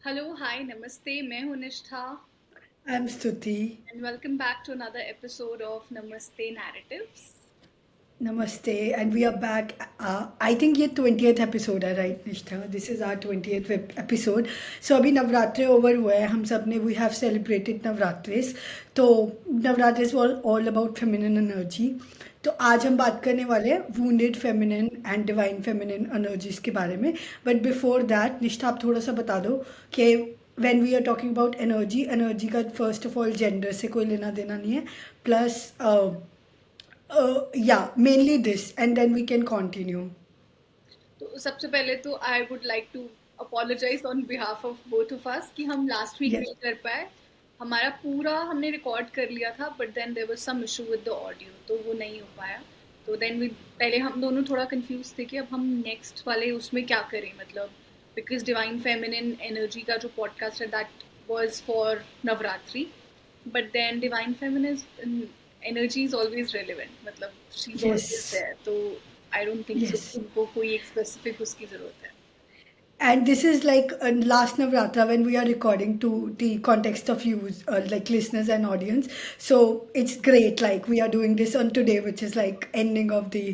Hello, हाय, नमस्ते, मैं हूँ Nishtha I'm Stuti. And welcome back to another episode of Namaste narratives. Namaste, and we are back. I think ये 20th episode है, right, Nishtha? This is our 20th episode. So अभी नवरात्रे over हुए हैं हम सब ने we have celebrated नवरात्रिस. तो नवरात्रिस was all about feminine energy. तो आज हम बात करने वाले हैं wounded feminine and divine feminine energies के बारे में. But before that, निष्ठा आप थोड़ा सा बता दो कि when we are talking about energy, energy का first of all gender से कोई लेना देना नहीं है. Plus yeah, mainly this, and then we can continue. तो सबसे पहले तो I would like to apologise on behalf of both of us कि हम लास्ट वीक Yes, नहीं कर पाए। हमारा पूरा हमने रिकॉर्ड कर लिया था but then there was some issue with the audio, तो वो नहीं हो पाया। तो देन वी पहले हम दोनों थोड़ा कंफ्यूज थे कि अब हम नेक्स्ट वाले उसमें क्या करें, मतलब बिकॉज डिवाइन फेमिनिन एनर्जी का जो पॉडकास्ट है that was for Navratri, but then divine feminine energy is always relevant, मतलब she is always yes, there. तो I don't think so yes. उनको कोई एक स्पेसिफिक उसकी जरूरत है। And this is like last Navratra when we are recording to the context of you, like listeners and audience. So it's great. Like we are doing this on today, which is like ending of the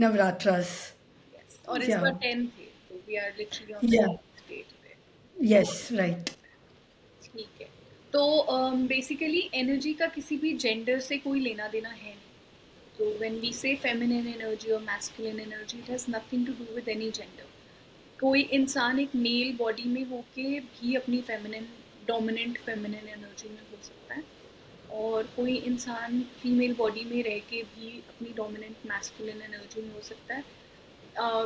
Navratras. Yes, और इस बार Yeah, 10 थे, तो we are literally on the yeah, day today. yes, right. ठीक है। तो basically energy का किसी भी जेंडर से कोई लेना देना है नहीं। तो when we say feminine energy और masculine energy, it has nothing to do with any gender. कोई इंसान एक मेल बॉडी में होके भी अपनी फेमिनिन डोमिनेंट फेमिनिन एनर्जी में हो सकता है, और कोई इंसान फीमेल बॉडी में रह के भी अपनी डोमिनेंट मैस्कुलिन एनर्जी में हो सकता है।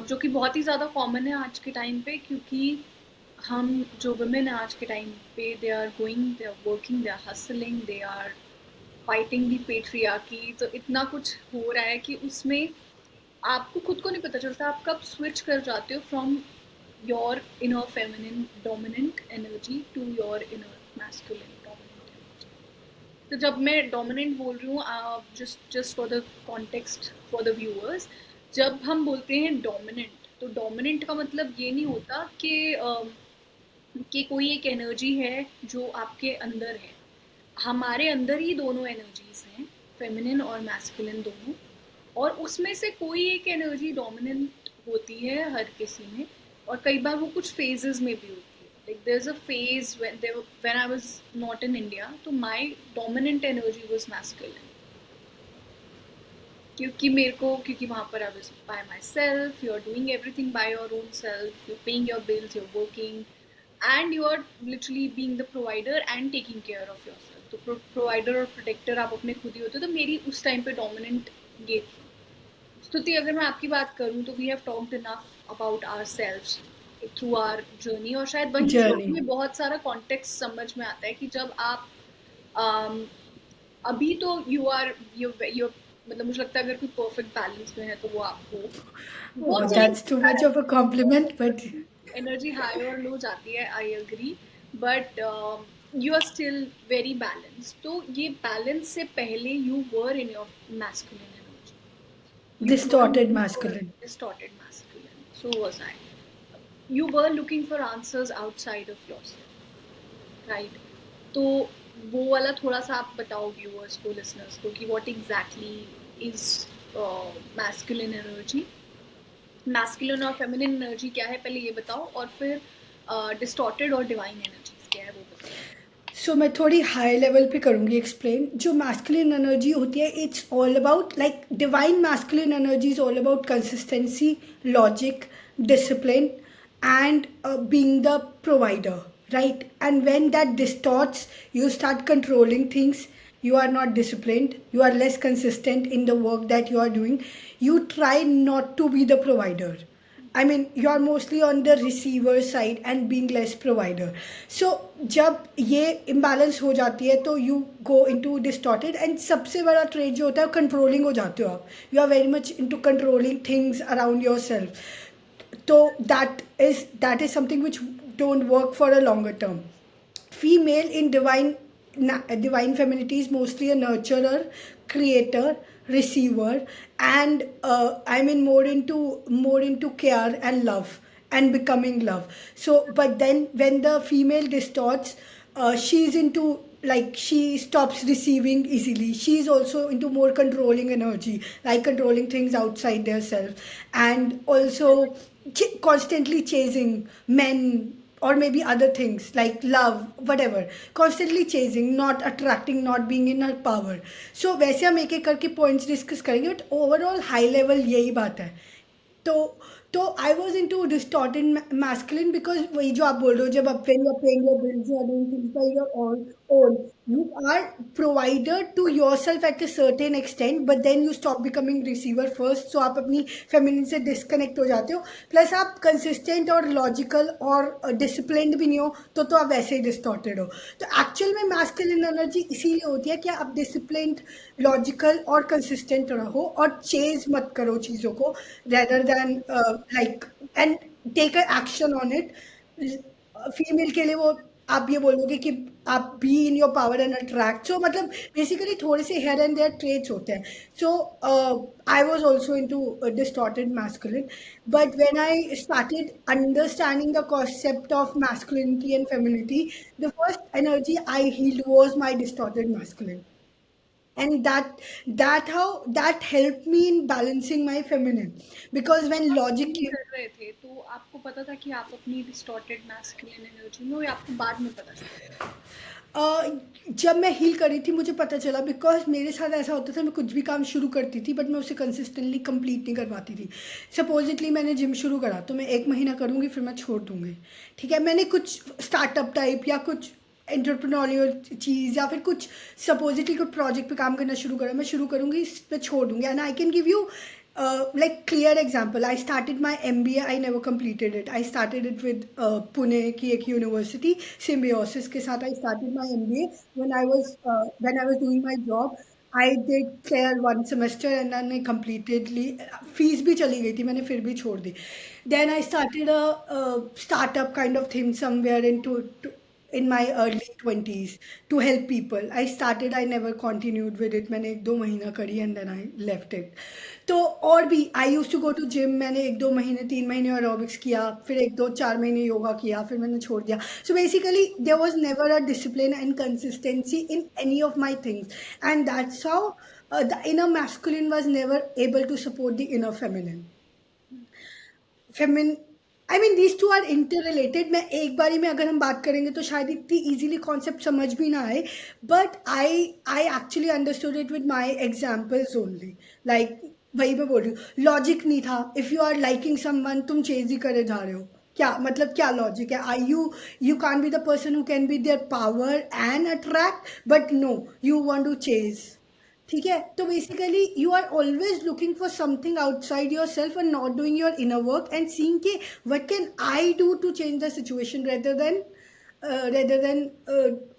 जो कि बहुत ही ज़्यादा कॉमन है आज के टाइम पे, क्योंकि हम जो वुमेन है आज के टाइम पे, they are going, they are working, they are hustling, they are fighting the patriarchy. तो इतना कुछ हो रहा है कि उसमें आपको खुद को नहीं पता चलता आप कब स्विच कर जाते हो from your inner feminine dominant energy to your inner masculine dominant energy. तो जब मैं डोमिनेंट बोल रही हूँ, just just for the context for the viewers, जब हम बोलते हैं डोमिनेंट, तो डोमिनेंट का मतलब ये नहीं होता कि कोई एक एनर्जी है जो आपके अंदर है। हमारे अंदर ही दोनों एनर्जीज हैं, फेमिनिन और मैस्कुलिन दोनों, और उसमें से कोई एक एनर्जी डोमिनेंट होती है हर किसी में, और कई बार वो कुछ फेजेस में भी होती है। Like there is a phase when I was not in India, तो my dominant energy was masculine, क्योंकि वहाँ पर I was by myself, you are doing everything by your own self, you paying your bills, you are working, and you are literally being the provider and taking care of yourself. तो provider और protector आप अपने खुद ही होते हो। तो मेरी उस टाइम पे डोमिनेंट ये थी। स्तुति, अगर मैं आपकी बात करूँ तो we have talked enough about ourselves through our journey, और शायद वहीं से Journey. हमें बहुत सारा कॉन्टेक्स्ट समझ में आता है कि जब आप um, अभी तो यू मतलब मुझे लगता है अगर कोई परफेक्ट बैलेंस में है तो वो आप हो। Oh, बहुत that's too much सारी of a compliment, but energy high और लो जाती है, I agree, but you are still very balance. तो ये बैलेंस से पहले you were in your masculine energy, you were distorted looking for masculine. distorted masculine. So was I. You were looking for answers outside of yourself, right? तो वो वाला थोड़ा सा आप बताओ व्यूअर्स को, लिसनर्स को, कि what exactly is masculine energy, masculine और फेमिनिन एनर्जी क्या है, पहले ये बताओ, और फिर डिस्टॉर्टेड और डिवाइन एनर्जीज क्या है वो बताओ। सो मैं थोड़ी हाई लेवल पे करूँगी एक्सप्लेन। जो मैस्कुलिन एनर्जी होती है it's all about like divine masculine energy is all about consistency, logic, discipline and being the provider, right? And when that distorts, you start controlling things. You are not disciplined, you are less consistent in the work that you are doing. You try not to be the provider. I mean, you are mostly on the receiver side and being less provider. So जब ये imbalance हो जाती है तो you go into distorted, and सबसे बड़ा trait जो होता है controlling हो जाते हो आप. You are very much into controlling things around yourself. So that is something which don't work for a longer term. Female in divine femininity is mostly a nurturer, creator, receiver, and I mean more into care and love and becoming love. So, but then when the female distorts, she's into, like, she stops receiving easily. She's also into more controlling energy, like controlling things outside their self, and also constantly chasing men or maybe other things like love, whatever, constantly chasing, not attracting, not being in her power. So वैसे हम एक एक करके points discuss करेंगे, but overall high level यही बात है. तो तो I was into distorted masculine, because वही जो आप बोल रहे हो, जब आप when you are paying your bills, you are doing things by your own, you are provider to yourself at a certain extent, but then you stop becoming receiver first, so आप अपनी feminine से disconnect हो जाते हो, plus आप consistent और logical और disciplined भी नहीं हो, तो आप वैसे ही distorted हो. तो actual में masculine energy इसीलिए होती है कि आप disciplined, logical और consistent रहो और chase मत करो चीज़ों को, rather than like, and take a action on it. Female के लिए वो आप ये बोलोगे कि आप be in your power and attract, so मतलब बेसिकली थोड़े से हेयर एंड देयर ट्रेट्स होते हैं. So I was also into distorted masculine, but when I started understanding the concept of masculinity and femininity, the first energy I healed was my distorted masculine, and that helped me in balancing my feminine, because when आप logic feel कर रहे थे तो आपको पता था कि आप अपनी डिस्टॉर्टेड मैस्कुलिन एनर्जी में हो, या आपको बाद में पता चला? जब मैं हील कर रही थी मुझे पता चला, बिकॉज मेरे साथ ऐसा होता था, मैं कुछ भी काम शुरू करती थी बट मैं उसे कंसिस्टेंटली कंप्लीट नहीं कर पाती थी. सपोजिटली मैंने जिम शुरू करा तो मैं 1 महीना करूँगी फिर मैं छोड़ दूँगी. ठीक है, मैंने कुछ स्टार्टअप टाइप या कुछ एंटरप्रेन्योरियल चीज़ या फिर कुछ सपोजिटली कुछ प्रोजेक्ट पे काम करना शुरू करा, मैं शुरू करूँगी, इस पे छोड़ दूँगी. And I can give you like clear example. I started my MBA, I never completed it. I started it with Pune की एक university, Symbiosis के साथ I started my MBA. When I was doing my job, I did clear 1 semester and then I completedly, fees भी चली गई थी, मैंने फिर भी छोड़ दी. Then I started a startup kind of thing somewhere in my early 20s to help people. I never continued with it. मैंने 1-2 महीना करी and then I left it. तो और भी I used to go to gym. मैंने 1-2 महीने 3 महीने aerobics किया, फिर 1-2-4 महीने योगा किया, फिर मैंने छोड़ दिया. So basically there was never a discipline and consistency in any of my things, and that's how the inner masculine was never able to support the inner feminine. Feminine I mean these two are inter मैं एक बारी में अगर हम बात करेंगे तो शायद इतनी इजीली कॉन्सेप्ट समझ भी ना आए, but I actually understood it with my examples only. Like वही मैं बोल रही हूँ, लॉजिक नहीं था. If you are liking someone, तुम चेज ही करे जा रहे हो, क्या मतलब, क्या लॉजिक है? I you can be the person who can be their power and attract, but no, you want to chase. ठीक है, तो basically you are always looking for something outside your self and not doing your inner work and seeing के what can I do to change the situation, rather than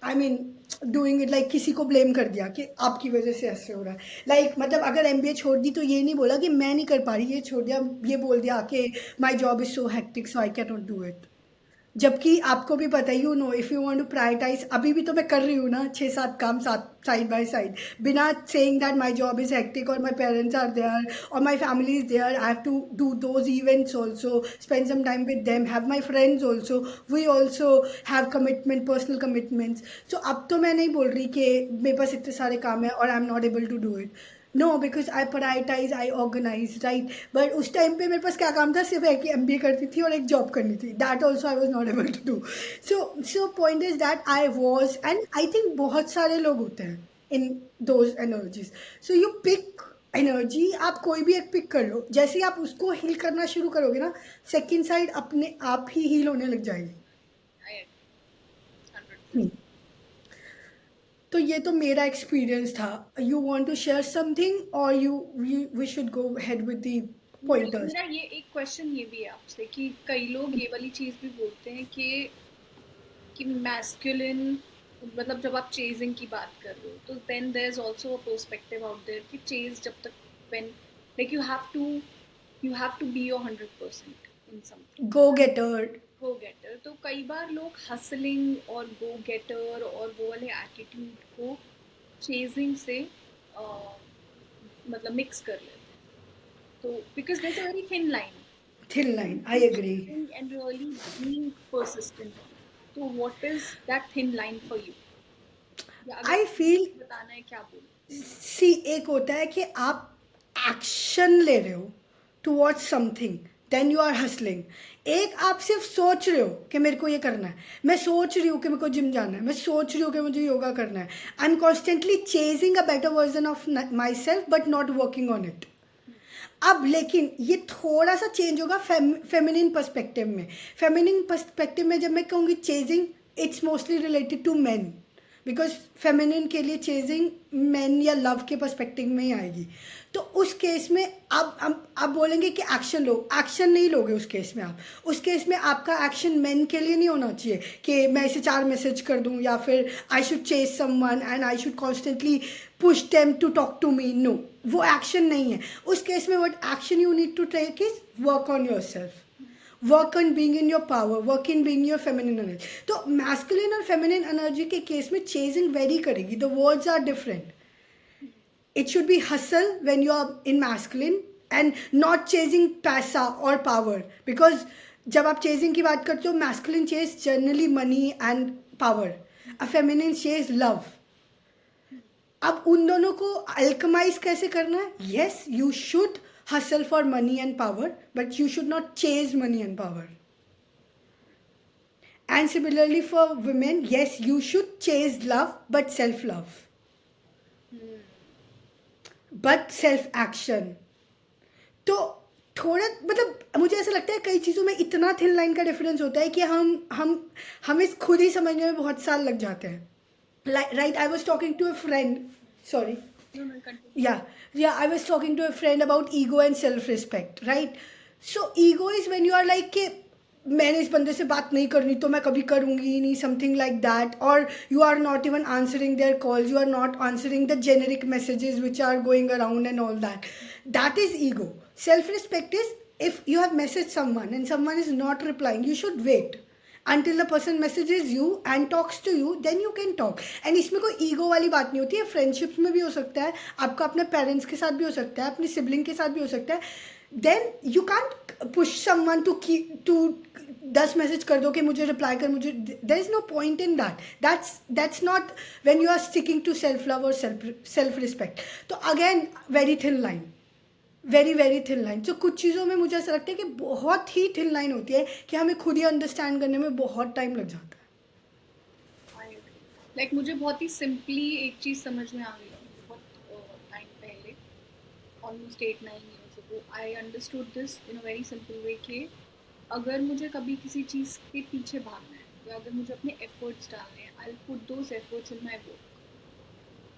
I mean doing it like किसी को blame कर दिया कि आपकी वजह से ऐसे हो रहा है. लाइक मतलब अगर MBA छोड़ दी तो ये नहीं बोला कि मैं नहीं कर पा रही, ये छोड़ दिया, ये बोल दिया कि my job is so hectic so I can not do it. जबकि आपको भी पता है, you know, if you want to prioritise, अभी भी तो मैं कर रही हूँ ना 6-7 काम साथ, साइड बाय साइड, बिना saying that my job is hectic और माय पेरेंट्स आर देयर और my family is there. I have to do those events also, spend some time with them, have my friends also, we also have commitment, personal commitments. So अब तो मैं नहीं बोल रही कि मेरे पास इतने सारे काम है और I am not able to do it. No, because I prioritise, I organise, right. But उस टाइम पे मेरे पास क्या काम था, सिर्फ एक MBA करती थी और एक जॉब करनी थी. That also I was not able to do. So point is that I was, and I think बहुत सारे लोग होते हैं in those energies. So you pick energy, आप कोई भी एक पिक कर लो, जैसे ही आप उसको हील करना शुरू करोगे ना, सेकेंड साइड अपने आप ही हील होने लग जाएगी. I agree, 100%. हम्म. तो ये तो मेरा एक्सपीरियंस था. You want to share something और we should go head with the pointers. मेरा ये एक क्वेश्चन ये भी है आपसे कि कई लोग ये वाली चीज़ भी बोलते हैं कि मैस्कुलिन, मतलब जब आप चेजिंग की बात कर रहे हो तो then there is also a perspective out there कि चेज जब तक, when like you have to be your 100% in something, go getter. Go getter. तो कई बार लोग हसलिंग और गो गेटर और वो वाले एटीट्यूड को चेजिंग से मतलब मिक्स कर लेते हैं. तो because there is a very thin line. Thin line, I agree. and really being persistent on it. So what is that thin line for you? या अगर I आपको feel, कुछ बताना है क्या बोलो? सी, एक होता है कि आप एक्शन ले रहे हो towards something, then you are hustling. एक आप सिर्फ सोच रहे हो कि मेरे को ये करना है, मैं सोच रही हूँ कि मेरे को जिम जाना है, मैं सोच रही हूँ कि मुझे योगा करना है. I am constantly chasing a better version of myself but not working on it. अब लेकिन ये थोड़ा सा चेंज होगा फेमिनिन पर्सपेक्टिव में. फेमिनिन पर्सपेक्टिव में जब मैं कहूँगी chasing, it's mostly related to man, because feminine के लिए चेजिंग मैन या लव के पर्सपेक्टिव में ही आएगी. तो उस केस में आप बोलेंगे कि एक्शन लो, एक्शन नहीं लोगे उस केस में. आप उस केस में आपका एक्शन मैन के लिए नहीं होना चाहिए कि मैं इसे 4 मैसेज कर दूं या फिर I should chase someone and I should constantly push them to talk to me. No, वो एक्शन नहीं है. उस केस में what action you need to take is work on yourself, work on being in your power, work in being your feminine energy. तो masculine और feminine energy के case में chasing vary करेगी. The words are different. It should be hustle when you are in masculine and not chasing पैसा और power, because जब आप chasing की बात करते हो, masculine chase generally money and power, a feminine chase love. अब उन दोनों को alchemize कैसे करना है? Yes, you should hustle for money and power, but you should not chase money and power. And similarly for women, yes, you should chase love but self love, but self action. तो थोड़ा मतलब मुझे ऐसा लगता है कई चीज़ों में इतना थिन लाइन का डिफरेंस होता है कि हमें खुद ही समझने में बहुत साल लग जाते हैं. Right, I was talking to a friend, sorry, No, no, continue. yeah, I was talking to a friend about ego and self respect, right? So ego is when you are like कि मैंने इस बंदे से बात नहीं करनी तो मैं कभी करूँगी ही नहीं, समथिंग लाइक दैट. और you are not even answering their calls, you are not answering the generic messages which are going around and all that. That is ego. Self respect is if you have messaged someone and someone is not replying, you should wait until the person messages you and talks to you, then you can talk. And इसमें कोई ego वाली बात नहीं होती है. Friendships में भी हो सकता है, आपका अपने पेरेंट्स के साथ भी हो सकता है, अपने सिबलिंग के साथ भी हो सकता है. Then you can't push someone to 10 message कर दो कि मुझे रिप्लाई कर, मुझे, there is no point in that. That's not when you are sticking to self love और सेल्फ रिस्पेक्ट. तो again very thin line, very very thin line. तो कुछ चीज़ों में मुझे ऐसा लगता है कि बहुत ही थिन लाइन होती है कि हमें खुद ही अंडरस्टैंड करने में बहुत टाइम लग जाता है. लाइक मुझे बहुत ही सिंपली एक चीज़ समझ में आ गई थी बहुत टाइम पहले, almost 8-9 years ago. I understood this in a very simple way कि अगर मुझे कभी किसी चीज़ के पीछे भागना है या अगर मुझे अपने एफर्ट्स डालने हैं, I will put those efforts in my work.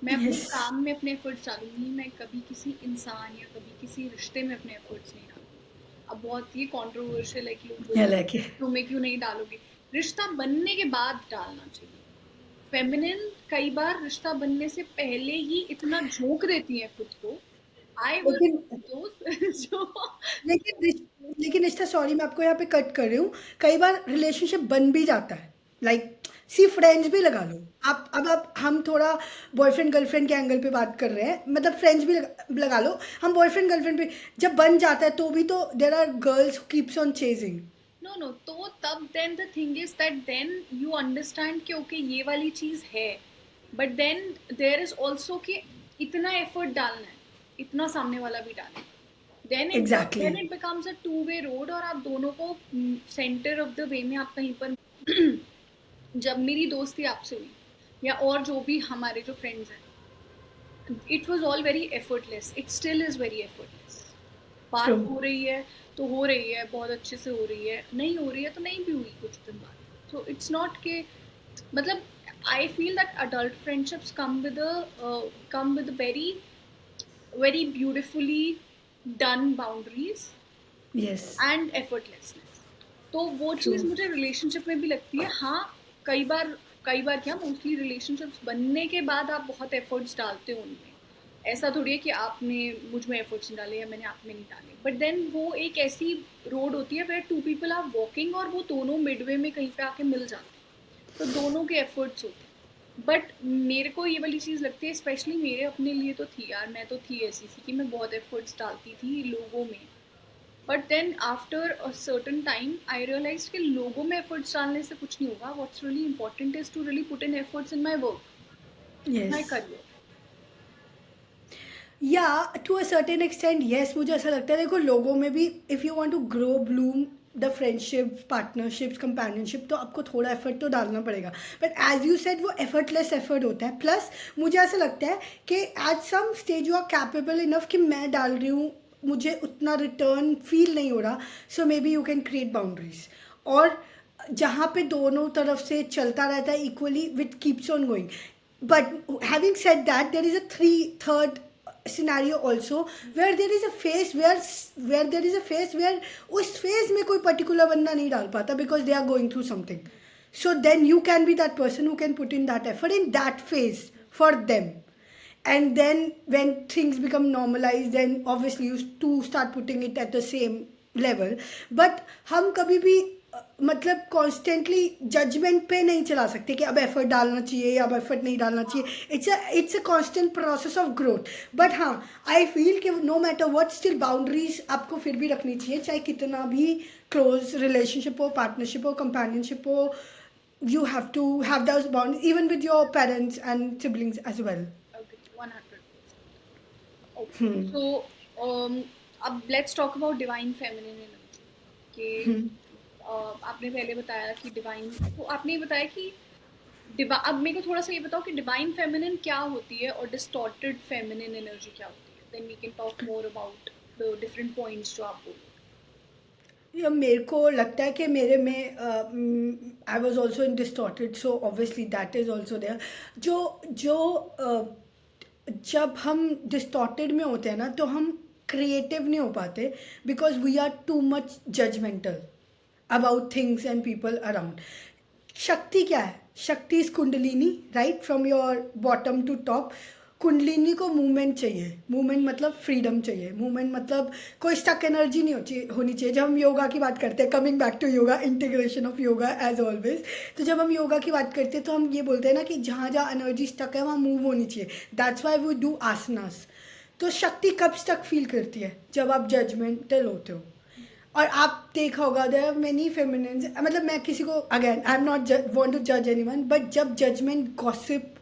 मैं अपने Yes. काम में अपने एफर्ट्स डालूंगी, मैं कभी किसी इंसान या कभी किसी रिश्ते में अपने एफर्ट्स नहीं डालूंगी. अब बहुत ये कॉन्ट्रोवर्शियल है कि लोग Yeah, like it. तुम्हें क्यों नहीं डालोगे. रिश्ता बनने के बाद डालना चाहिए. फेमिनिन कई बार रिश्ता बनने से पहले ही इतना झोंक देती है खुद को. आई लेकिन जो लेकिन निष्ठा, सॉरी मैं आपको यहाँ पे कट कर रही हूँ. कई बार रिलेशनशिप बन भी जाता है, लाइक सी फ्रेंड्स भी लगा लो आप. अब आप हम थोड़ा बॉयफ्रेंड गर्लफ्रेंड के एंगल पे बात कर रहे हैं, मतलब फ्रेंड्स भी लगा लो. हम बॉयफ्रेंड गर्लफ्रेंड पे जब बन जाता है तो भी तो there are girls who keeps on chasing. No तो तब then the thing is that then you understand कि ओके ये वाली चीज़ है, but then there is also कि इतना एफर्ट डालना है, इतना सामने वाला भी डाले. Then Exactly. It becomes a two way road और आप दोनों को सेंटर ऑफ द वे में आप कहीं पर जब मेरी दोस्ती आपसे हुई या और जो भी हमारे जो फ्रेंड्स हैं, it was all very effortless. It still is very effortless. बात True. हो रही है तो हो रही है, बहुत अच्छे से हो रही है, नहीं हो रही है तो नहीं भी हुई कुछ दिन बाद. सो इट्स नॉट के मतलब I feel that adult friendships come with very very beautifully done boundaries Yes. And effortlessness. तो वो चीज़ मुझे रिलेशनशिप में भी लगती है. हाँ, कई बार क्या मोस्टली रिलेशनशिप्स बनने के बाद आप बहुत एफर्ट्स डालते हो उनमें. ऐसा थोड़ी है कि आपने मुझ में एफर्ट्स नहीं डाले या मैंने आप में नहीं डाले, बट देन वो एक ऐसी रोड होती है where two people are walking और वो दोनों मिडवे में कहीं पे आके मिल जाते हैं. तो दोनों के एफर्ट्स होते हैं. बट मेरे को ये वाली चीज़ लगती है, स्पेशली मेरे अपने लिए तो थी यार, मैं तो थी ऐसी सी कि मैं बहुत एफर्ट्स डालती थी लोगों में. But then after a certain time I realise कि लोगों में एफर्ट्स डालने से कुछ नहीं होगा. What's really important is to really put in efforts in my work, my yes. Career. या to a certain extent yes, मुझे ऐसा लगता है देखो लोगों में भी if you want to grow bloom the friendship partnerships companionship तो आपको थोड़ा एफर्ट तो डालना पड़ेगा. बट एज यू सेड वो एफर्टलेस एफर्ट होता है. प्लस मुझे ऐसा लगता है कि at some stage you are capable enough कि मैं डाल रही हूँ, मुझे उतना रिटर्न फील नहीं हो रहा, so maybe you can create boundaries. और जहाँ पे दोनों तरफ से चलता रहता है equally with keeps on going. But having said that, there is a third scenario also where there is a phase where there is a phase where उस phase में कोई particular बंदा नहीं डाल पाता because they are going through something. So then you can be that person who can put in that effort in that phase for them. And then when things become normalized, then obviously you two start putting it at the same level. But हम कभी भी मतलब constantly judgement पे नहीं चला सकते कि अब एफर्ट डालना चाहिए या अब एफर्ट नहीं डालना चाहिए. It's a constant process of growth. But हाँ, आई फील कि no matter what still boundaries आपको फिर भी रखनी चाहिए, चाहे कितना भी क्लोज रिलेशनशिप हो, पार्टनरशिप हो, कंपेनियनशिप हो. You have to have those bonds even with your parents and siblings as well. Agree, 100%. Okay, so अब let's talk about divine feminine energy. कि आपने पहले बताया कि डिवाइन, तो आपने ये बताया कि अब मेरे को थोड़ा सा ये बताओ कि डिवाइन फेमिनिन क्या होती है और डिस्टॉर्टेड फेमिनिन एनर्जी क्या होती है. Then we can talk more about the different points जो आप बोल. या मेरे को लगता है कि मेरे में I was also in distorted, so obviously that is also there. जो जो जब हम डिस्टॉर्टेड में होते हैं ना तो हम क्रिएटिव नहीं हो पाते because we are too much judgemental about things and people around. Shakti क्या है? Shakti is Kundalini, right, from your bottom to top. Kundalini को मूवमेंट चाहिए. मूवमेंट मतलब फ्रीडम चाहिए. मूवमेंट मतलब कोई स्टक एनर्जी नहीं होनी चाहिए. जब हम योगा की बात करते हैं, coming back to yoga, integration of yoga as always, तो जब हम योगा की बात करते हैं तो हम ये बोलते हैं ना कि जहाँ जहाँ एनर्जी स्टक है वहाँ मूव होनी चाहिए. दैट्स वाई वी डू आसनास. तो शक्ति कब स्टक फील करती है? जब आप जजमेंटल होते हो. और आप देखा होगा देयर आर मेनी फेमिनिन्स, मतलब मैं किसी को again I am not want to जज एनीवन, बट जब जजमेंट, गॉसिप,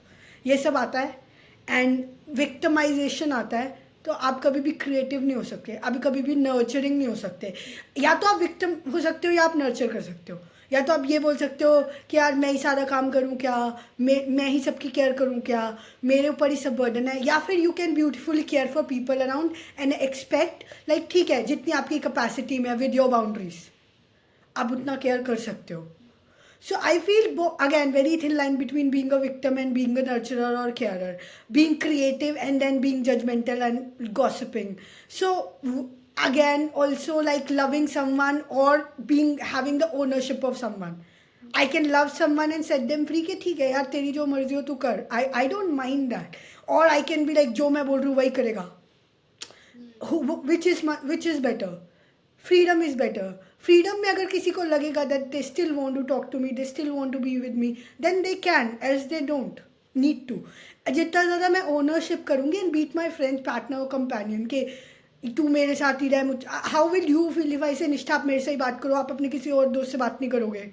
ये सब आता है एंड विक्टिमाइजेशन आता है तो आप कभी भी क्रिएटिव नहीं हो सकते. अभी कभी भी नर्चरिंग नहीं हो सकते. या तो आप विक्टिम हो सकते हो या आप नर्चर कर सकते हो. या तो आप ये बोल सकते हो कि यार मैं ही सारा काम करूँ क्या, मैं ही सबकी केयर करूँ क्या, मेरे ऊपर ही सब बर्डन है. या फिर you can beautifully care for people around and expect like ठीक है जितनी आपकी कैपेसिटी में विद योर बाउंड्रीज आप उतना केयर कर सकते हो. So I feel again very thin line between being a victim and being a nurturer or carer, being creative and then being judgmental and gossiping. So again also like loving someone or having the ownership of someone. I can love someone and set them free कि ठीक है यार तेरी जो मर्जी हो तू कर. I don't mind that. Or I can be like जो मैं बोल रही हूँ वही करेगा. Which is better? Freedom is better. Freedom में अगर किसी को लगेगा that they still want to talk to me, they still want to be with me, then they can, else they don't need to. जितना ज़्यादा मैं ओनरशिप करूँगी and be it my friend, partner और कंपेनियन के तू मेरे साथ ही रहे, how will you feel if I say Nishtha आप मेरे से ही बात करो, आप अपने किसी और दोस्त से बात नहीं करोगे.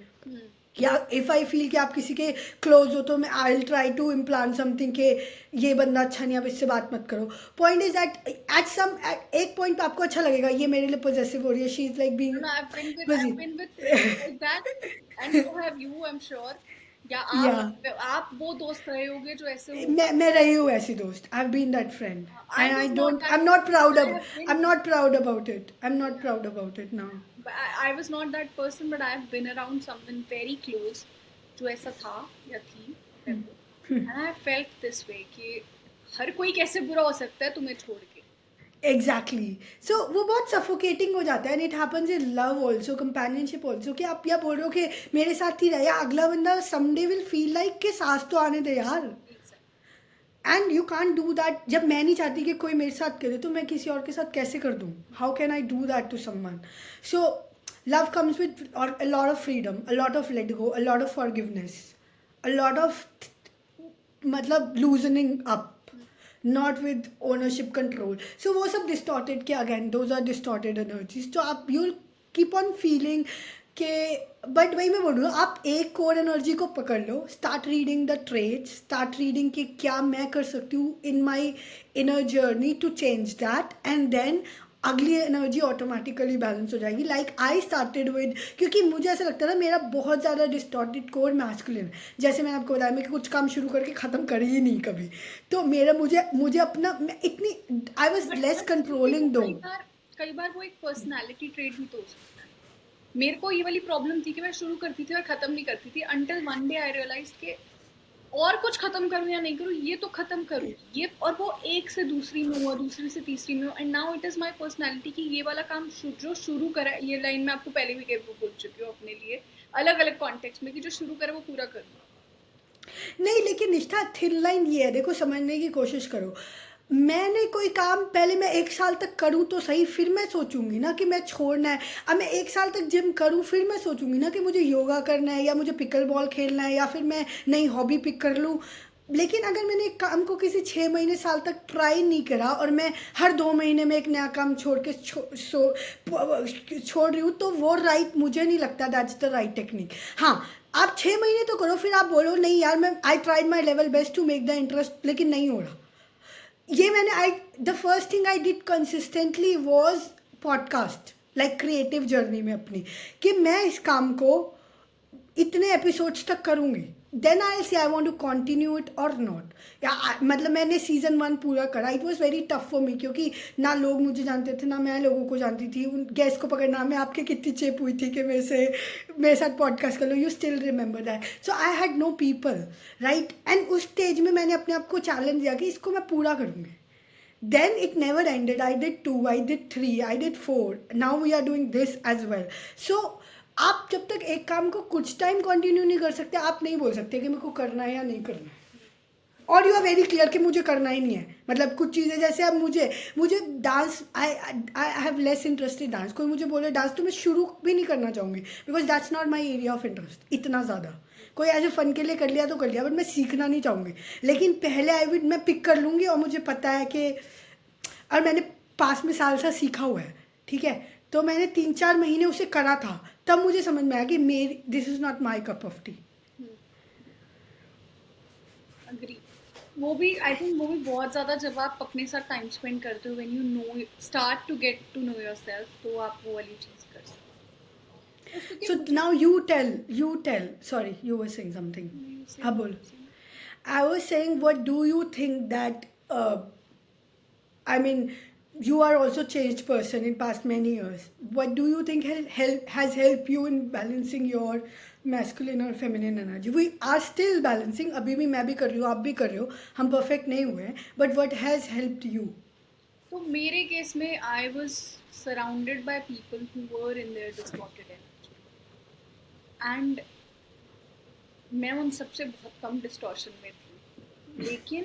या इफ़ आई फील कि आप किसी के क्लोज हो तो मैं I will try to implant something कि ये बंदा अच्छा नहीं, आप इससे बात मत करो. पॉइंट इज दैट एट एक पॉइंट पे आपको अच्छा लगेगा ये मेरे लिए पॉजेसिव हो रही है, शी इज लाइक बीइंग आप वो दोस्त रहे होगे जो ऐसे. मैं रही हूँ ऐसी दोस्त. I have been that friend and I am not proud about it now. I was not that person, but I have been around someone very close जो ऐसा था या थी, and I felt this way कि हर कोई कैसे बुरा हो सकता है तुम्हें छोड़ के. एग्जैक्टली. सो वो बहुत सफोकेटिंग हो जाता है and it happens in love also, companionship also, कि आप या बोल रहे हो कि मेरे साथ ही रहे, या अगला बंदा समडे विल फील लाइक कि सांस तो आने दे यार. And you can't do that. जब मैं नहीं चाहती कि कोई मेरे साथ करे तो मैं किसी और के साथ कैसे कर दूँ? How can I do that to someone? So love comes with a lot of freedom, a lot of let go, a lot of forgiveness, a lot of मतलब loosening up. Not with ownership control. So वो सब distorted के again those are distorted energies. तो आप you keep on feeling के, but वही मैं बोल रही हूँ, आप एक कोर एनर्जी को पकड़ लो, start reading the trades, start reading कि क्या मैं कर सकती हूँ in my inner journey to change that, and then अगली एनर्जी ऑटोमेटिकली बैलेंस हो जाएगी. लाइक आई स्टार्टेड विद, क्योंकि मुझे ऐसा लगता था मेरा बहुत ज़्यादा डिस्टॉर्टेड कोर मैस्कुलिन, जैसे मैंने आपको बताया मैं कुछ काम शुरू करके ख़त्म करी ही नहीं कभी. तो मेरा मुझे मुझे अपना, मैं इतनी, I was but less controlling दो. कई बार वो एक पर्सनालिटी ट्रेट भी तो हो सकता है. मेरे को ये वाली प्रॉब्लम थी कि मैं शुरू करती थी और खत्म नहीं करती थी, until one day I realise के और कुछ खत्म करूँ या नहीं करूँ, ये तो खत्म करूँ ये, और वो एक से दूसरी में हुआ, दूसरी से तीसरी में हुआ, and now it is my personality कि ये वाला काम जो शुरू करा है, ये लाइन मैं आपको पहले भी बोल चुकी हूँ अपने लिए अलग अलग कॉन्टेक्स्ट में, कि जो शुरू करा वो पूरा करूँ. नहीं, लेकिन निष्ठा थिन लाइन ये है, देखो समझने की कोशिश करो. मैंने कोई काम पहले मैं 1 साल तक करूँ तो सही, फिर मैं सोचूंगी ना कि मैं छोड़ना है. अब मैं 1 साल तक जिम करूँ, फिर मैं सोचूंगी ना कि मुझे योगा करना है या मुझे पिकल बॉल खेलना है या फिर मैं नई हॉबी पिक कर लूँ. लेकिन अगर मैंने एक काम को किसी 6 महीने साल तक ट्राई नहीं करा और मैं हर 2 महीने में एक नया काम छोड़ के छोड़ रही हूँ, तो वो राइट मुझे नहीं लगता दैट्स द राइट टेक्निक. हाँ, आप 6 महीने तो करो, फिर आप बोलो नहीं यार मैं I tried my level best to make the interest, लेकिन नहीं हो रहा. ये मैंने the first thing I did consistently was podcast, like creative journey में अपनी, कि मैं इस काम को इतने एपिसोड्स तक करूँगी, then I see I want to continue it और नॉट. या मतलब मैंने सीजन 1 पूरा करा. It was very tough for me, क्योंकि ना लोग मुझे जानते थे ना मैं लोगों को जानती थी. उन गेस्ट को पकड़ना, मैं आपके कितनी चेप हुई थी कि मेरे साथ पॉडकास्ट कर लो, you still remember that. So I had no people, right. And उस स्टेज में मैंने अपने आप को चैलेंज दिया कि इसको मैं पूरा करूँगी. Then it never ended. I did 2, I did 3, I did 4. Now we are doing this as well. So आप जब तक एक काम को कुछ टाइम कंटिन्यू नहीं कर सकते, आप नहीं बोल सकते कि मेरे को करना है या नहीं करना है. और यू आर वेरी क्लियर कि मुझे करना ही नहीं है. मतलब कुछ चीज़ें जैसे अब मुझे dance, I have less interest in dance. कोई मुझे बोले डांस तो मैं शुरू भी नहीं करना चाहूँगी, because that's not my area of interest इतना ज़्यादा. कोई एज ए फन के लिए कर लिया तो कर लिया, बट मैं सीखना नहीं चाहूँगी. लेकिन पहले मैं पिक कर लूँगी और मुझे पता है कि, और मैंने पास में साल सा सीखा हुआ है, ठीक है. तो मैंने 3-4 महीने उसे करा था, तब मुझे समझ में आया कि मेरी this is not my cup of T. Agree. वो भी आई थिंक वो भी बहुत ज़्यादा जब आप अपने साथ टाइम स्पेंड करते हो, when you know start to get to know yourself, तो आप वो वाली चीज़ कर सकते So now you tell. Sorry, you were saying something. हाँ बोल. I was saying, what do you think that, I mean, you are also changed person in past many years. What do you think has helped you in balancing your masculine और feminine energy? We are still balancing. अभी भी मैं भी कर रही हूँ, आप भी कर रहे हो, हम perfect नहीं हुए हैं. But what has helped you? तो मेरे केस में I was surrounded by people who were in their distorted energy, and मैं उन सबसे बहुत कम डिस्टॉर्शन में थी. लेकिन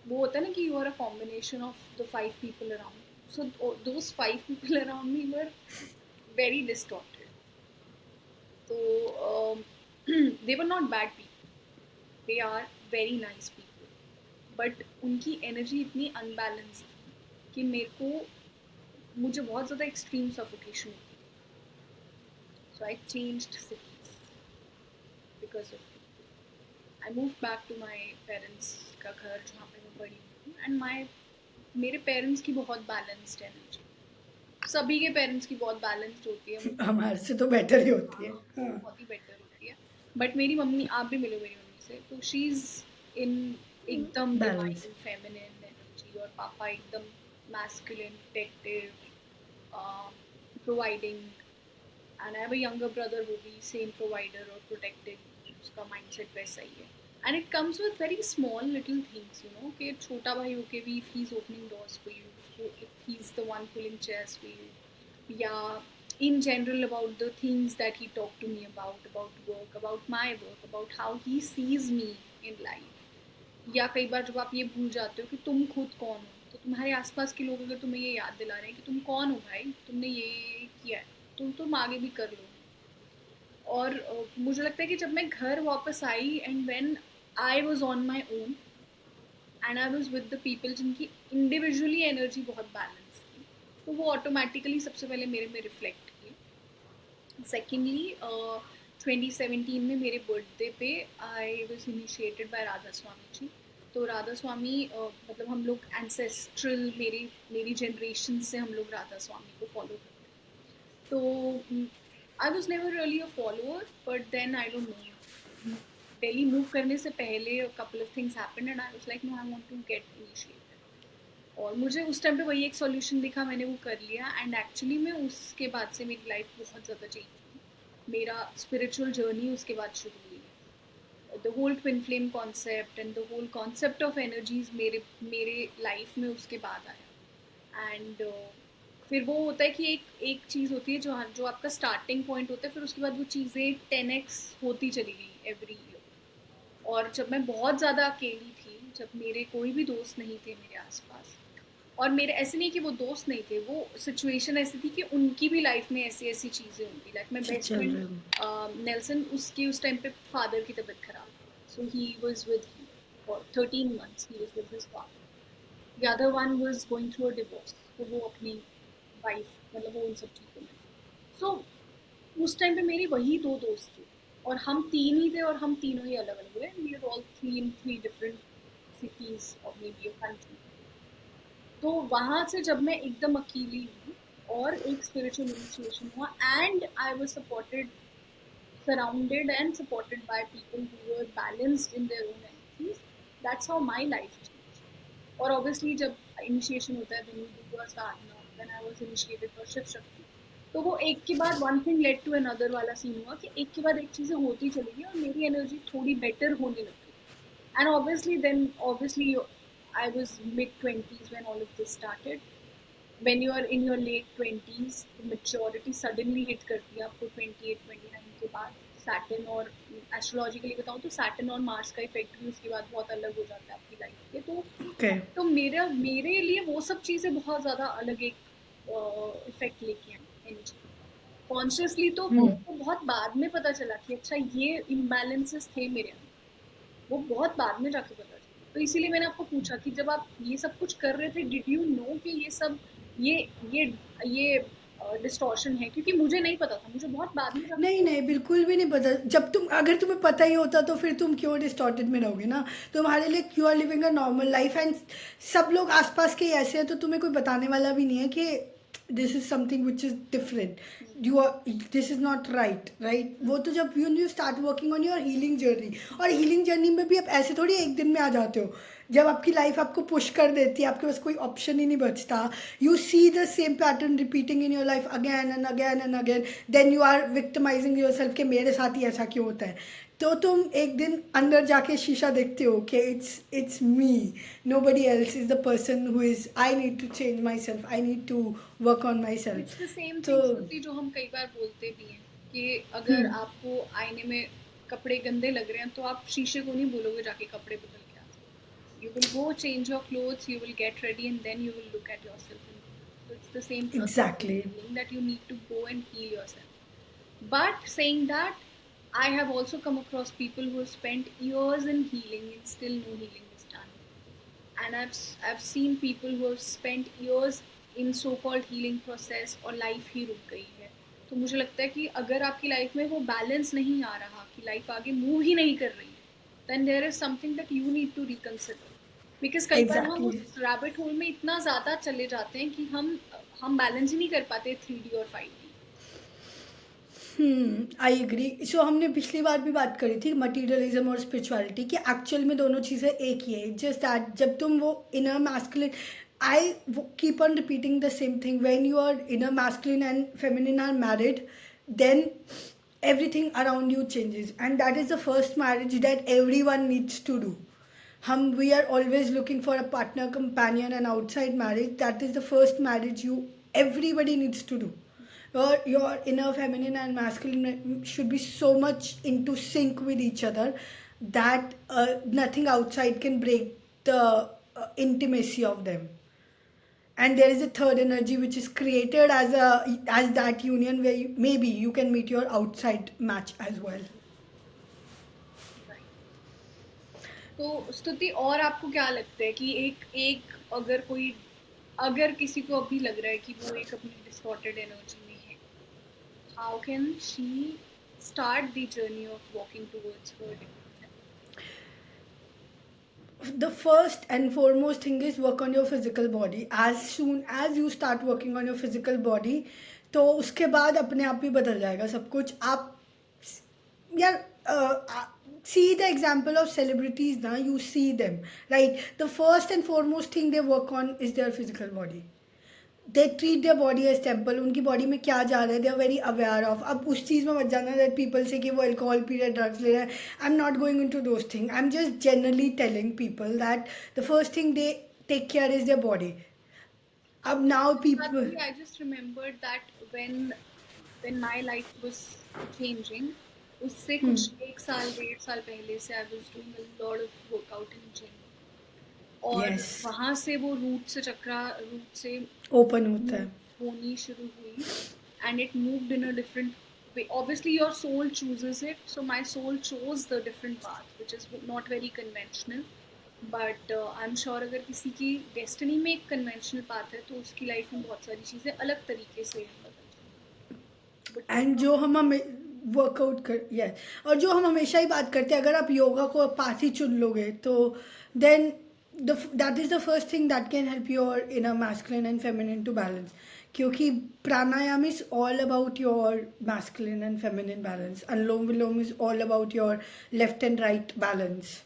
वो होता है ना कि you are a combination of the 5 people around, so those 5 people around me were very distorted. तो they were not bad people, they are very nice people, but उनकी एनर्जी इतनी अनबैलेंस थी कि मुझे बहुत ज़्यादा एक्सट्रीम सफोकेशन होती थी. So I changed cities because of, I move back to my parents का घर जहाँ पे मैं बड़ी हूँ, एंड मेरे पेरेंट्स की बहुत बैलेंस्ड एनर्जी. सभी के पेरेंट्स की बहुत बैलेंस्ड होती है, हमारे से तो बेटर ही होती है. बहुत ही बेटर होती है. बट मेरी मम्मी, आप भी मिलो मेरी मम्मी से, तो शी इज इन एकदम डिवाइन फेमिनिन एनर्जी, और पापा एकदम masculine protective providing, and I have a younger brother वो भी सेम प्रोवाइडर और प्रोटेक्टिव, उसका माइंडसेट वैसा ही है. And it comes with very small little things, you know, कि छोटा भाई होके भी if he is opening doors for you, if he is the one pulling chairs for you, या in general about the things that he talked to me about work, about my work, about how he sees me in life. या कई बार जब आप ये भूल जाते हो कि तुम खुद कौन हो, तो तुम्हारे आसपास के लोग अगर तुम्हें ये याद दिला रहे हैं कि तुम कौन हो भाई, तुमने ये किया है, तुम आगे भी कर लो. और मुझे लगता है कि जब मैं घर वापस आई and when I was on my own, and I was with the people जिनकी इंडिविजुअली एनर्जी बहुत बैलेंस थी, तो वो ऑटोमेटिकली सबसे पहले मेरे में रिफ्लेक्ट किए. सेकेंडली 2017 में मेरे बर्थडे पे I was initiated by Radha Swami ji. तो राधा स्वामी मतलब हम लोग एंसेस्ट्रल मेरी मेरी जनरेशन से हम लोग राधा स्वामी को फॉलो करते हैं. तो I was never really a follower, but then I don't know, Delhi move करने से पहले couple of things happened and I was like no, I want to get initiated. और मुझे उस टाइम पे वही एक सॉल्यूशन दिखा, मैंने वो कर लिया एंड एक्चुअली में उसके बाद से मेरी लाइफ बहुत ज़्यादा चेंज हुई. मेरा स्पिरिचुअल जर्नी उसके बाद शुरू हुई है. The whole twin flame concept and the whole concept of energies मेरे मेरे लाइफ में उसके बाद आया. एंड फिर वो होता है कि एक चीज़ होती है जो आपका स्टार्टिंग पॉइंट होता है, फिर उसके बाद वो चीज़ें 10x होती चली गई एवरी ईयर. और जब मैं बहुत ज़्यादा अकेली थी, जब मेरे कोई भी दोस्त नहीं थे मेरे आसपास, और मेरे ऐसे नहीं कि वो दोस्त नहीं थे, वो सिचुएशन ऐसी थी कि उनकी भी लाइफ में ऐसी ऐसी चीज़ें होंगी. लाइक मैं बेस्ट चल फ्रेंड रहे हो. नेल्सन, उसकी उस टाइम पे फादर की तबीयत खराब थी, so he was with him for 13 months. He was with his father. The other one was going through a divorce, तो वो अपनी वाइफ, मतलब वो उन सब चीज़ों में. सो उस टाइम पे मेरी वही दो दोस्त थी, और हम तीन ही थे, और हम तीनों ही अलग अलग हुए. We are all three in three different cities और मे बी अ कंट्री. तो वहाँ से जब मैं एकदम अकेली हुई और एक स्पिरिचुअल इनिशिएशन हुआ, and I was supported, surrounded and supported by people who were balanced in their own energies. That's how my life changed. और obviously जब initiation होता है, then you do a sadhana, then I was initiated for Shiv Shakti. तो वो एक के बाद one thing led to another वाला सीन हुआ कि एक के बाद एक चीज़ें होती चली गई और मेरी एनर्जी थोड़ी बेटर होने लगी. And obviously I was mid 20s when all of this started. When you are in your late 20s, maturity suddenly hit करती है आपको 28-29 के बाद. सैटर्न और एस्ट्रोलॉजिकली बताऊँ तो सैटर्न और मार्स का इफेक्ट भी उसके बाद बहुत अलग हो जाता है आपकी लाइफ के. Okay. तो मेरे लिए वो सब चीज़ें बहुत ज़्यादा अलग एक इफेक्ट लेके आई एनर्जी. कॉन्शियसली तो वो बहुत बाद में पता चला कि अच्छा ये इम्बैलेंसेस थे मेरे अंदर, वो बहुत बाद में जाके पता चला. तो इसीलिए मैंने आपको पूछा कि जब आप ये सब कुछ कर रहे थे, डिड यू नो कि ये सब ये ये ये डिस्टॉर्शन है? क्योंकि मुझे नहीं पता था, मुझे बहुत बाद में जाके. नहीं नहीं, बिल्कुल भी नहीं पता. जब तुम, अगर तुम्हें पता ही होता तो फिर तुम क्यों डिस्टॉर्टेड में रहोगे ना. तुम्हारे लिए you are living a normal life and सब लोग आसपास के ही ऐसे हैं, तो तुम्हें कोई बताने वाला भी नहीं है कि this is something which is different, you are, this is not right. वो तो जब you start working on your healing journey, और हीलिंग जर्नी में भी आप ऐसे थोड़ी एक दिन में आ जाते हो. जब आपकी लाइफ आपको पुश कर देती है, आपके पास कोई ऑप्शन ही नहीं बचता, you see the same pattern repeating in your life again and again and again, then you are victimising yourself कि मेरे साथ ही ऐसा क्यों होता है. तो तुम एक दिन अंदर जाके शीशा देखते हो कि it's me, nobody else is the person who is, I need to change myself, I need to work on myself. It's the same तो थिंग श्रुति, जो हम कई बार बोलते भी हैं कि अगर आपको आईने में कपड़े गंदे लग रहे हैं तो आप शीशे को नहीं बोलोगे जाके कपड़े बदल के आ जाओ. You will go change your clothes, you will get ready, and then you will look at yourself. So it's the same process Exactly. of healing, that you need to go and heal yourself. But saying that, I have also come across people who have spent years in healing and still no healing is done. And I've seen people who have spent years in so-called healing process और life ही रुक गई है. तो मुझे लगता है कि अगर आपकी लाइफ में वो बैलेंस नहीं आ रहा, कि लाइफ आगे मूव ही नहीं कर रही है, then there is something that you need to reconsider. Because कई बार हम Exactly. उस रैबिट होल में इतना ज़्यादा चले जाते हैं कि हम बैलेंस ही नहीं कर पाते 3D और 5D. I agree. सो हमने पिछली बार भी बात करी थी मटीरियलिज्म और स्पिरिचुअलिटी की, एक्चुअल में दोनों चीज़ें एक ही है. जस्ट दैट जब तुम वो inner masculine, I keep on repeating the same thing, when you are inner masculine and feminine are married, then everything around you changes, and that is the first marriage that everyone needs to do. We are always looking for a partner, companion, and outside marriage, that is the first marriage everybody needs to do. Your inner feminine and masculine should be so much into sync with each other that nothing outside can break the intimacy of them. And there is a third energy which is created as that union where maybe you can meet your outside match as well. Right. तो स्तुति, और आपको क्या लगता है कि एक एक अगर किसी को अभी लग रहा है कि वो एक अपनी डिस्टॉर्टेड एनर्जी में है, how can she start the journey of walking towards her divine feminine? The first and foremost thing is work on your physical body. As soon as you start working on your physical body, तो उसके बाद अपने आप ही बदल जाएगा सब कुछ. आप यार, see the example of celebrities now, you see them, right? The first and foremost thing they work on is their physical body. They treat their body as temple. उनकी बॉडी में क्या जा रहा है, they are very aware of. अब उस चीज़ में मत जाना दैट पीपल से कि वो अल्कोहल पी रहे, ड्रग्स ले रहे हैं. I am not going into those thing. I am just generally telling people that the first thing they take care is their body. अब now people. I just remembered that when my life was changing, उससे कुछ एक साल 1.5 साल पहले से I was doing a lot of workout in gym. और Yes. वहाँ से वो रूट से ओपन होता है. होनी शुरू हुई, and it moved in a different way. Obviously your soul chooses it, so my soul chose the different path, which is not very conventional, but I'm sure अगर किसी की डेस्टिनी में एक कन्वेंशनल पाथ है तो उसकी लाइफ में बहुत सारी चीज़ें अलग तरीके से बदल. एंड जो हम वर्कआउट कर यस और जो हम हमेशा ही बात करते हैं, अगर आप योगा को पाथ ही चुन लोगे तो then that is the first thing that can help your inner masculine and feminine to balance. क्योंकि pranayama is all about your masculine and feminine balance. Anulom vilom is all about your left and right balance.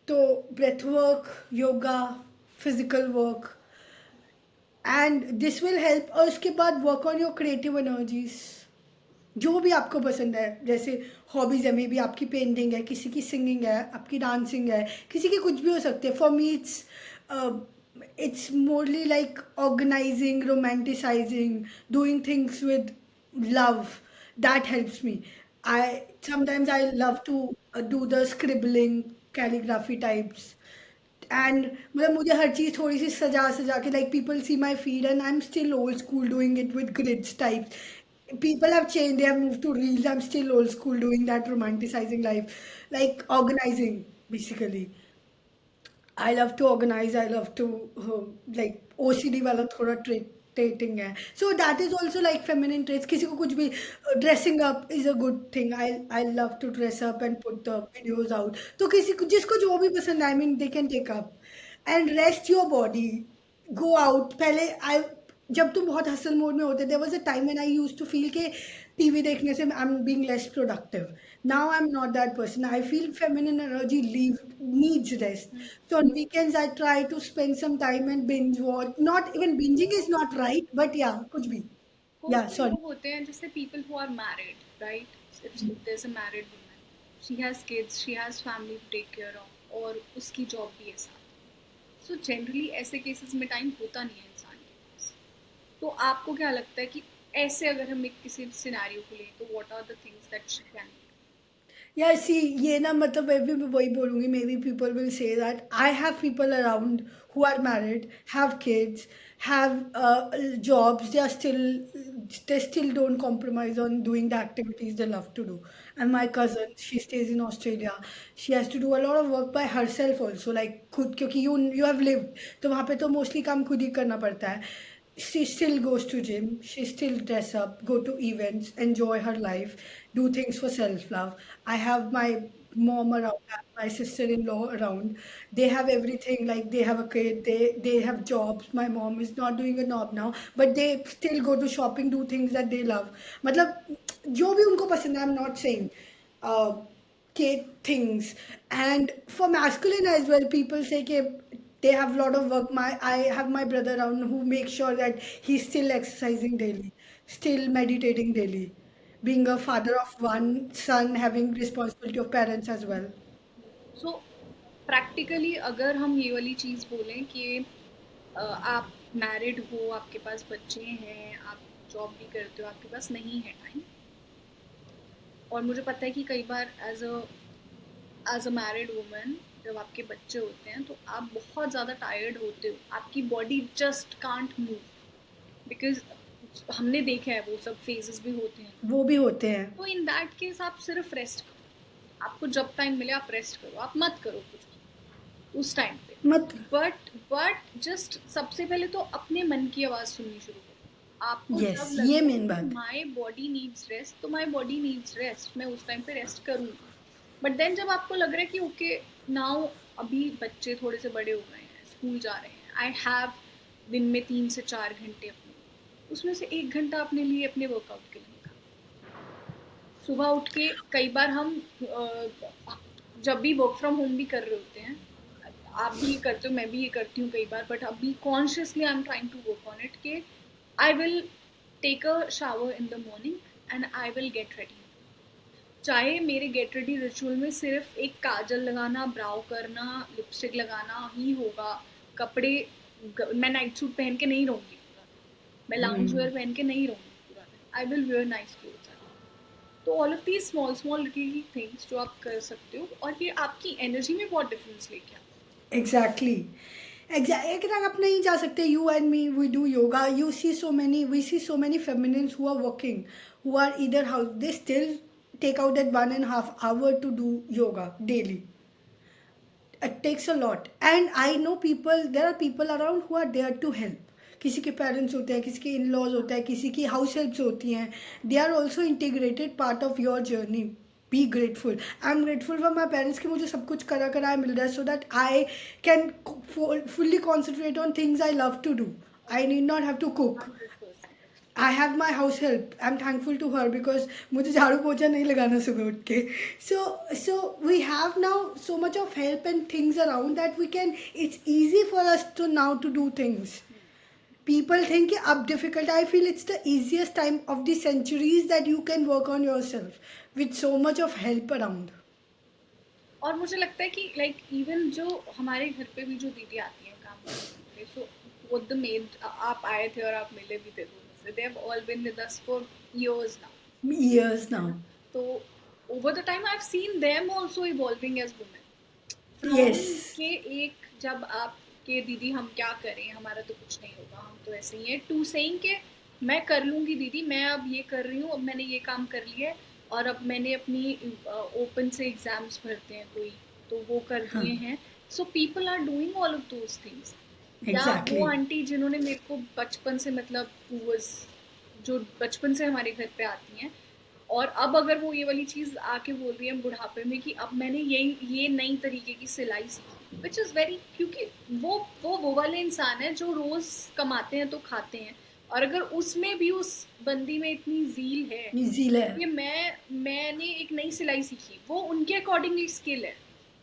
तो breath work, yoga, physical work, and this will help. और उसके बाद work on your creative energies, जो भी आपको पसंद है. जैसे हॉबीज़ है, मे बी आपकी पेंटिंग है, किसी की सिंगिंग है, आपकी डांसिंग है, किसी की कुछ भी हो सकती है. For me it's morely like organizing, romanticizing, doing things with love. That helps me. Sometimes I love to do the scribbling, calligraphy types. And मतलब मुझे हर चीज़ थोड़ी सी सजा सजा के, like people see my feed and I am still old school doing it with grids types. People have changed, they have moved to reels. I'm still old school doing that, romanticizing life, like organizing basically. I love to organize. I love to like OCD वाला थोड़ा treating है. So that is also like feminine traits. किसी को कुछ भी dressing up is a good thing. I love to dress up and put the videos out. तो किसी को जिसको जो भी पसंद है, I mean they can take up and rest your body. Go out. पहले जब तुम बहुत हसल मोड में होते, there was a time when I used to feel कि टीवी देखने से I'm being less productive. Now I'm not that person. I feel feminine energy needs rest. So on weekends I try to spend some time and binge watch. Not even binging is not right, but yeah, कुछ भी. Yeah, कोई sorry. लोग होते हैं जैसे people who are married, right? If there's a married woman, she has kids, she has family to take care of, और उसकी job भी है साथ. So generally ऐसे cases में time होता नहीं है इंसान के पास. तो आपको क्या लगता है कि ऐसे अगर हम एक किसी सिनेरियो को लें तो what are the things that she can do? Yeah, see, ये ना मतलब मैं भी वही बोलूँगी. Maybe people will say that I have people around who are married, have kids, have jobs. They still don't compromise on doing the activities they love to do. And my cousin, she stays in Australia. She has to do a lot of work by herself also. Like खुद, क्योंकि you have lived, तो वहाँ पे तो mostly काम खुद ही करना पड़ता है. She still goes to gym, she still dress up, go to events, enjoy her life, do things for self-love. I have my mom around, I have my sister-in-law around. They have everything, like they have a kid, they have jobs. My mom is not doing a job now, but they still go to shopping, do things that they love. मतलब जो भी उनको पसंद है, I'm not saying things. And for masculine as well, people say कि they have a lot of work. I have my brother around who makes sure that he's still exercising daily, still meditating daily, being a father of one son, having responsibility of parents as well. So practically अगर हम ये वाली चीज़ बोलें कि आप married हो, आपके पास बच्चे हैं, आप जॉब भी करते हो, आपके पास नहीं है टाइम, और मुझे पता है कि कई बार एज अ मैरिड वुमन जब आपके बच्चे होते हैं तो आप बहुत ज़्यादा टायर्ड होते हो, आपकी body just can't move, because हमने देखा है वो सब फेजेस भी होते हैं. वो भी होते हैं. तो इन दैट केस आप सिर्फ रेस्ट करो. आपको जब टाइम मिले आप रेस्ट करो, आप मत करो कुछ. उस टाइम पे। मत बट जस्ट सबसे पहले तो अपने मन की आवाज़ सुननी शुरू करो। आपको जब यस, ये लगता है मेन कि बात है। माई बॉडी नीड्स रेस्ट, तो माई बॉडी नीड्स रेस्ट, मैं उस टाइम पे रेस्ट करूँगी। बट देन जब आपको लग रहा है कि ओके नाउ, अभी बच्चे थोड़े से बड़े हो गए हैं, स्कूल जा रहे हैं, आई हैव दिन में 3 से 4 घंटे अपने, उसमें से 1 घंटा अपने लिए, अपने वर्कआउट के लिए निकालो। सुबह उठ के कई बार हम जब भी वर्क फ्रॉम होम भी कर रहे होते हैं, आप भी ये करते हो, मैं भी ये करती हूँ कई बार, बट अभी consciously I am trying to work on it के I will take a shower in the morning and I will get ready. चाहे मेरे गेट रेडी रिचुअल में सिर्फ एक काजल लगाना, ब्राउ करना, लिपस्टिक लगाना ही होगा, कपड़े मैं नाइट सूट पहन के नहीं रहूँगी पूरा दिन, मैं लाउंज वेयर पहन के नहीं रहूँगी पूरा दिन, I will wear nice clothes. तो all of these small small little things जो आप कर सकते हो, और ये आपकी एनर्जी में बहुत डिफरेंस लेके आता एग्जैक्टली, एक रंग आप नहीं जा सकते. You and me, we do yoga. You see so many, we see so many feminines who are working, who are either how they still take out that 1.5 hour to do yoga daily. It takes a lot, and I know people, there are people around who are there to help. किसी के parents होते हैं, किसी के in laws होता है, किसी की हाउस हेल्प्स होती हैं. They are also integrated part of your journey. Be grateful. I am grateful for my parents कि मुझे सब कुछ करा कराया मिल रहा है, so that I can fully concentrate on things I love to do. I need not have to है। Cook. 100%। I have my house help. I'm thankful to her because मुझे झाड़ू पोछा नहीं लगाना सुबह उठ के. So we have now so much of help and things around that we can. It's easy for us to now to do things. People think कि अब difficult. I feel it's the easiest time of the centuries that you can work on yourself with so much of help around. और मुझे लगता है कि like even जो हमारे घर पे भी जो दीदी आती हैं काम करने के लिए, सो वो द मेड, आप आए थे और आप मिले भी थे दोनों से, they have all been with us for years now, Years है now. ना? तो over the time I have seen them also evolving as women, from Yes. के एक जब आप के दीदी हम क्या करें, हमारा तो कुछ नहीं होगा, हम तो ऐसे ही हैं, टू सेइंग के मैं कर लूँगी दीदी, मैं अब ये कर रही हूँ, अब मैंने ये काम कर लिया है, और अब मैंने अपनी ओपन से एग्जाम्स भरते हैं कोई, तो वो कर हाँ. दिए हैं। So people are doing all of those things. या वो Exactly. आंटी जिन्होंने मेरे को बचपन से, मतलब जो बचपन से हमारे घर पे आती हैं, और अब अगर वो ये वाली चीज़ आके बोल रही है बुढ़ापे में कि अब मैंने ये नई तरीके की सिलाई सीखी, विच इज़ वेरी, क्योंकि वो वाले इंसान है जो रोज़ कमाते हैं तो खाते हैं, और अगर उसमें भी उस बंदी में इतनी ज़ील है Easy है. कि मैंने एक नई सिलाई सीखी, वो उनके अकॉर्डिंगली स्किल है,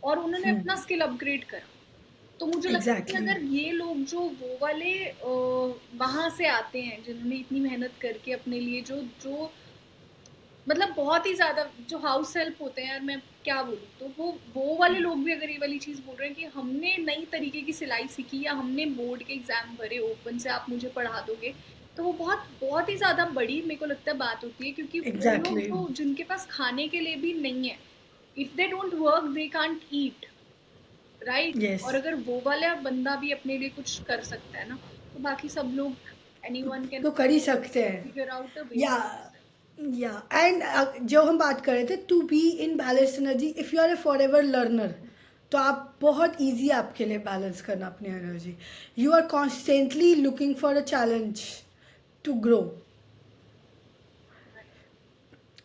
और उन्होंने अपना स्किल अपग्रेड करा। तो मुझे लगता है कि Exactly. अगर ये लोग जो वो वाले वहाँ से आते हैं जिन्होंने इतनी मेहनत करके अपने लिए जो जो मतलब बहुत ही ज़्यादा जो हाउस हेल्प होते हैं यार, मैं क्या बोलूँ, तो वो वाले लोग भी अगर ये वाली चीज़ बोल रहे हैं कि हमने नई तरीके की सिलाई सीखी, या हमने बोर्ड के एग्ज़ाम भरे ओपन से, आप मुझे पढ़ा दोगे, तो वो बहुत बहुत ही ज़्यादा बड़ी मेरे को लगता है बात होती है, क्योंकि वो लोग Exactly. जो जिनके पास खाने के लिए भी नहीं है, if they don't work they can't eat, right? और Yes. अगर वो वाला बंदा भी अपने लिए कुछ कर सकता है ना, तो बाकी सब लोग, एनीवन कैन तो कर ही सकते हैं. फिगर आउट अ वे या फॉर देमसेल्फ। या एंड जो हम बात कर रहे थे to be in balance energy, if you are a forever learner, तो आप बहुत ईजी आपके लिए बैलेंस करना अपनी energy. You are constantly looking for a challenge to grow.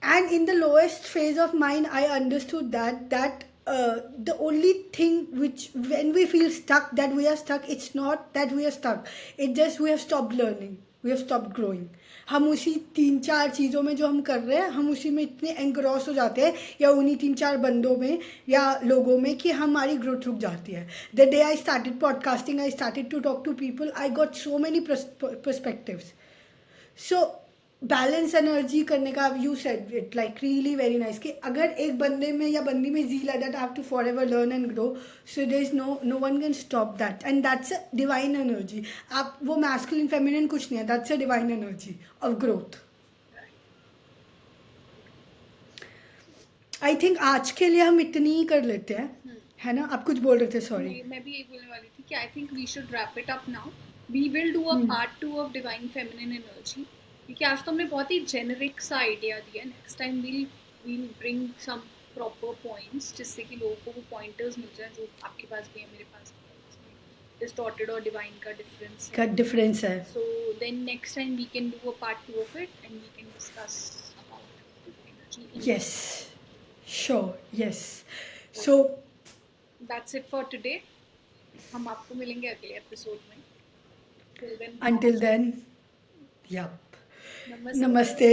And in the lowest phase of mine, I understood that the only thing which, when we feel stuck, that we are stuck, it's not that we are stuck, it's just we have stopped learning, we have stopped growing. हम उसी 3-4 चीज़ों में जो हम कर रहे हैं, हम उसी में इतने एंग्रॉस हो जाते हैं, या उन्हीं 3-4 बंदों में या लोगों में, कि हमारी ग्रोथ रुक जाती है. The day I started podcasting, I started to talk to people, I got so many perspectives. So balance energy करने का, you said it like really very nice, कि अगर एक बंदे में या बंदी में ज़ील है, that I have to forever learn and grow, so there is no one can stop that, and that's a divine energy. आप वो मैस्कुलिन फेमिनिन कुछ नहीं है, that's a divine energy of growth. I think आज के लिए हम इतनी ही कर लेते हैं, है ना? आप कुछ बोल रहे थे, सॉरी. मैं भी यही बोलने वाली थी कि I think we should wrap it up now. We will do a part 2 of divine feminine energy, क्योंकि आज तो हमने बहुत ही जेनरिक सा आइडिया दिया. Next time we'll bring some proper points जिससे कि लोगों को वो पॉइंटर्स मिल जाए जो आपके पास भी है, मेरे पास भी है, जिसमें डिस्टॉर्टेड और डिवाइन का डिफरेंस का है. डिफरेंस है. So then next time we can do a part 2 of it and we can discuss about energy in Yes, depth. sure, yes. So That's it for today. हम आपको मिलेंगे अगले episode में. Till then, until then, yeah. namaste. Namaste.